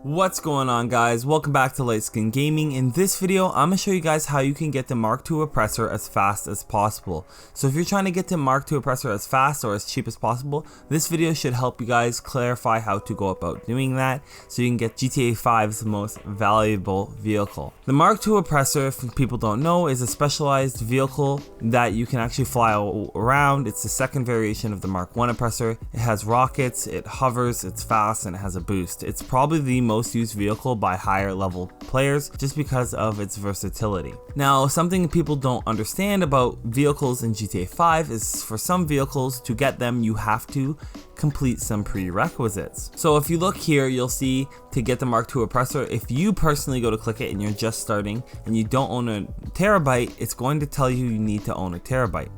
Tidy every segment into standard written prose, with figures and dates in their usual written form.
What's going on, guys? Welcome back to Light Skin Gaming. In this video, I'm going to show you guys how you can get the Mark II Oppressor as fast as possible. So if you're trying to get the Mark II Oppressor as fast or as cheap as possible, this video should help you guys clarify how to go about doing that so you can get GTA 5's most valuable vehicle. The Mark II Oppressor, if people don't know, is a specialized vehicle that you can actually fly around. It's the second variation of the Mark I Oppressor. It has rockets, it hovers, it's fast, and it has a boost. It's probably the most used vehicle by higher level players just because of its versatility. Now, something people don't understand about vehicles in GTA 5 is for some vehicles, to get them you have to complete some prerequisites. So if you look here, you'll see to get the Mark II Oppressor, if you personally go to click it and you're just starting and you don't own a Terrorbyte, it's going to tell you need to own a Terrorbyte.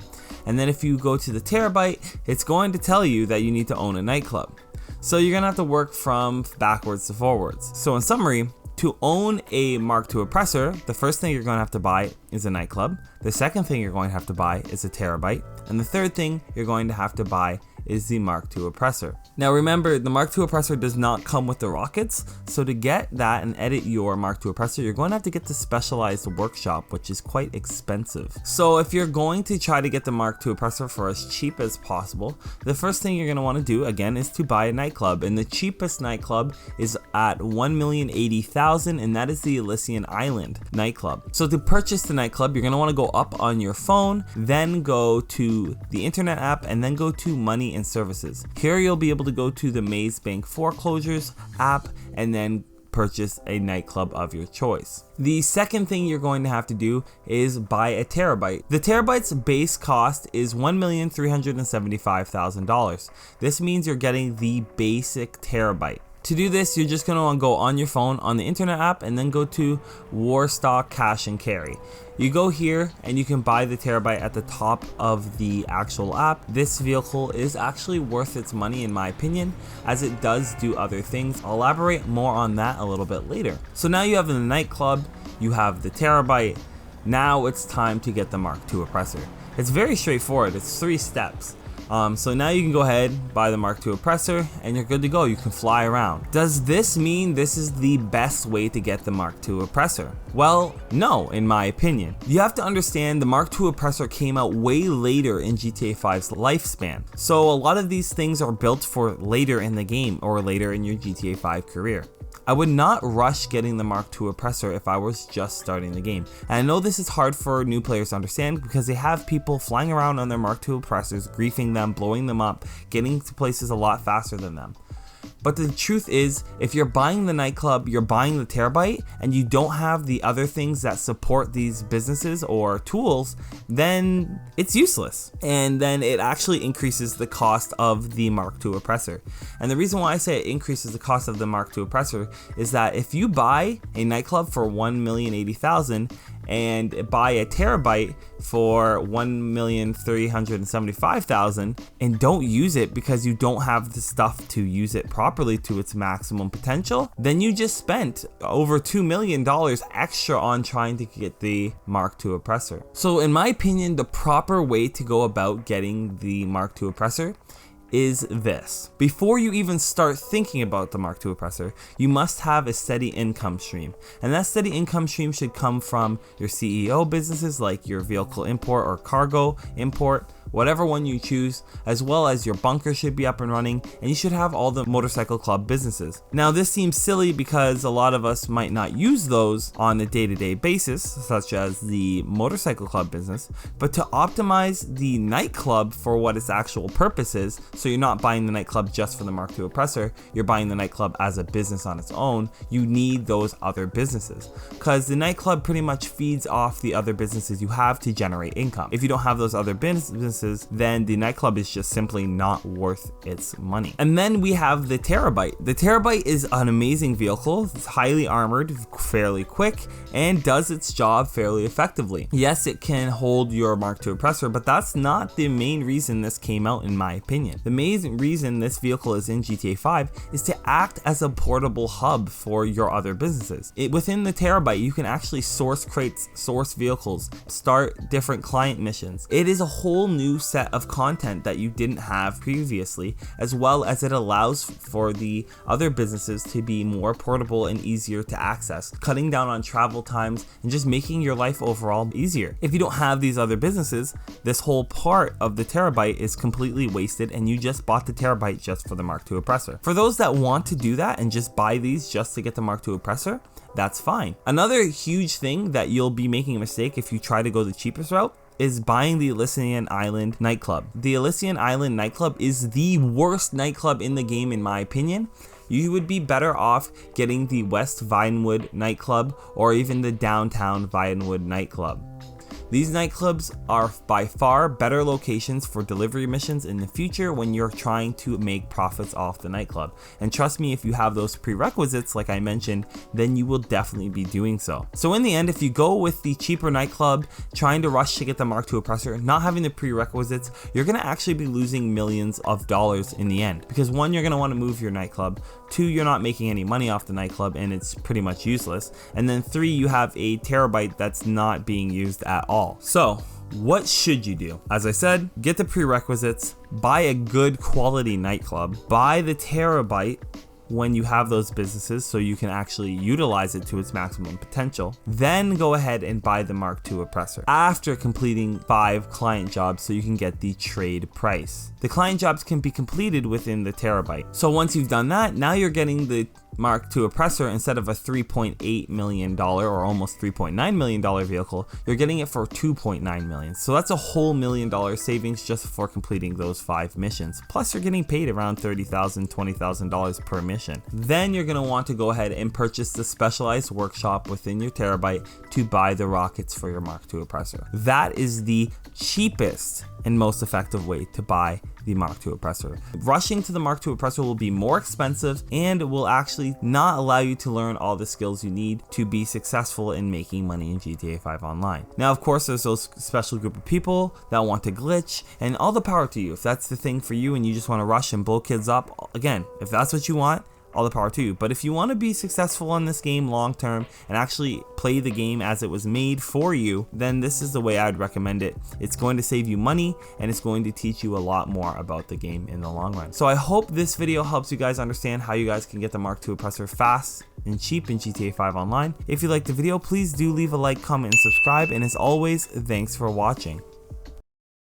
And then if you go to the Terrorbyte, it's going to tell you that you need to own a Nightclub. So you're gonna have to work from backwards to forwards. So in summary, to own a Mark II Oppressor, the first thing you're gonna have to buy is a Nightclub. The second thing you're going to have to buy is a Terrorbyte. And the third thing you're going to have to buy is the Mark II Oppressor. Now remember, the Mark II Oppressor does not come with the rockets, so to get that and edit your Mark II Oppressor, you're going to have to get the specialized workshop, which is quite expensive. So if you're going to try to get the Mark II Oppressor for as cheap as possible, the first thing you're going to want to do, again, is to buy a Nightclub, and the cheapest Nightclub is at 1,080,000, and that is the Elysian Island Nightclub. So to purchase the Nightclub, you're going to want to go up on your phone, then go to the internet app, and then go to money and services. Here you'll be able to go to the Maze Bank foreclosures app and then purchase a Nightclub of your choice. The second thing you're going to have to do is buy a Terrorbyte. The Terrorbyte's base cost is $1,375,000. This means you're getting the basic Terrorbyte. To do this, you're just going to want to go on your phone on the internet app and then go to Warstock Cash and Carry. You go here and you can buy the Terrorbyte at the top of the actual app. This vehicle is actually worth its money in my opinion, as it does do other things. I'll elaborate more on that a little bit later. So now you have the Nightclub, you have the Terrorbyte. Now it's time to get the Mark II Oppressor. It's very straightforward. It's 3 steps. So now you can go ahead, buy the Mark II Oppressor, and you're good to go. You can fly around. Does this mean this is the best way to get the Mark II Oppressor? Well, no, in my opinion. You have to understand the Mark II Oppressor came out way later in GTA 5's lifespan. So a lot of these things are built for later in the game or later in your GTA 5 career. I would not rush getting the Mark II Oppressor if I was just starting the game. And I know this is hard for new players to understand because they have people flying around on their Mark II Oppressors, griefing them, blowing them up, getting to places a lot faster than them. But the truth is, if you're buying the Nightclub, you're buying the Terrorbyte, and you don't have the other things that support these businesses or tools, then it's useless. And then it actually increases the cost of the Mark II Oppressor. And the reason why I say it increases the cost of the Mark II Oppressor is that if you buy a Nightclub for $1,080,000 and buy a Terrorbyte for $1,375,000 and don't use it because you don't have the stuff to use it properly to its maximum potential, then you just spent over $2 million extra on trying to get the Mark II Oppressor. So in my opinion, the proper way to go about getting the Mark II Oppressor is this. Before you even start thinking about the Mark II Oppressor, you must have a steady income stream. And that steady income stream should come from your CEO businesses like your vehicle import or cargo import, whatever one you choose, as well as your bunker should be up and running, and you should have all the motorcycle club businesses. Now this seems silly because a lot of us might not use those on a day-to-day basis, such as the motorcycle club business, but to optimize the Nightclub for what its actual purpose is, so you're not buying the Nightclub just for the Mark II Oppressor, you're buying the Nightclub as a business on its own, you need those other businesses. Because the Nightclub pretty much feeds off the other businesses you have to generate income. If you don't have those other businesses, then the Nightclub is just simply not worth its money. And then we have the Terrorbyte. The Terrorbyte is an amazing vehicle. It's highly armored, fairly quick, and does its job fairly effectively. Yes, it can hold your Mark II Oppressor, but that's not the main reason this came out in my opinion. The The main reason this vehicle is in GTA 5 is to act as a portable hub for your other businesses. Within the Terrorbyte, you can actually source crates, source vehicles, start different client missions. It is a whole new set of content that you didn't have previously, as well as it allows for the other businesses to be more portable and easier to access, cutting down on travel times and just making your life overall easier. If you don't have these other businesses, this whole part of the Terrorbyte is completely wasted and you just bought the Terrorbyte just for the Mark II Oppressor. For those that want to do that and just buy these just to get the Mark II Oppressor, that's fine. Another huge thing that you'll be making a mistake if you try to go the cheapest route is buying the Elysian Island nightclub. The Elysian Island nightclub is the worst nightclub in the game in my opinion. You would be better off getting the West Vinewood nightclub or even the downtown Vinewood nightclub. These nightclubs are by far better locations for delivery missions in the future when you're trying to make profits off the nightclub. And trust me, if you have those prerequisites like I mentioned, then you will definitely be doing so. So in the end, if you go with the cheaper nightclub, trying to rush to get the Mark II Oppressor, not having the prerequisites, you're going to actually be losing millions of dollars in the end. Because one, you're going to want to move your nightclub. Two, you're not making any money off the nightclub and it's pretty much useless. And then three, you have a Terrorbyte that's not being used at all. So what should you do? As I said, get the prerequisites, buy a good quality nightclub, buy the Terrorbyte when you have those businesses so you can actually utilize it to its maximum potential. Then go ahead and buy the Mark II Oppressor after completing 5 client jobs so you can get the trade price. The client jobs can be completed within the Terrorbyte. So once you've done that, now you're getting the Mark II Oppressor instead of a $3.8 million or almost $3.9 million vehicle, you're getting it for $2.9 million. So that's a whole $1 million savings just for completing those 5 missions. Plus you're getting paid around $30,000, $20,000 per mission. Then you're going to want to go ahead and purchase the specialized workshop within your Terrorbyte to buy the rockets for your Mark II Oppressor. That is the cheapest and most effective way to buy the Mark II Oppressor. Rushing to the Mark II Oppressor will be more expensive and will actually not allow you to learn all the skills you need to be successful in making money in GTA 5 Online. Now, of course, there's those special group of people that want to glitch, and all the power to you. If that's the thing for you and you just want to rush and blow kids up, again, if that's what you want, all the power to you. But if you want to be successful on this game long term and actually play the game as it was made for you, then this is the way I'd recommend it. It's going to save you money and it's going to teach you a lot more about the game in the long run. So I hope this video helps you guys understand how you guys can get the Mark II Oppressor fast and cheap in GTA 5 Online. If you liked the video, please do leave a like, comment, and subscribe. And as always, thanks for watching.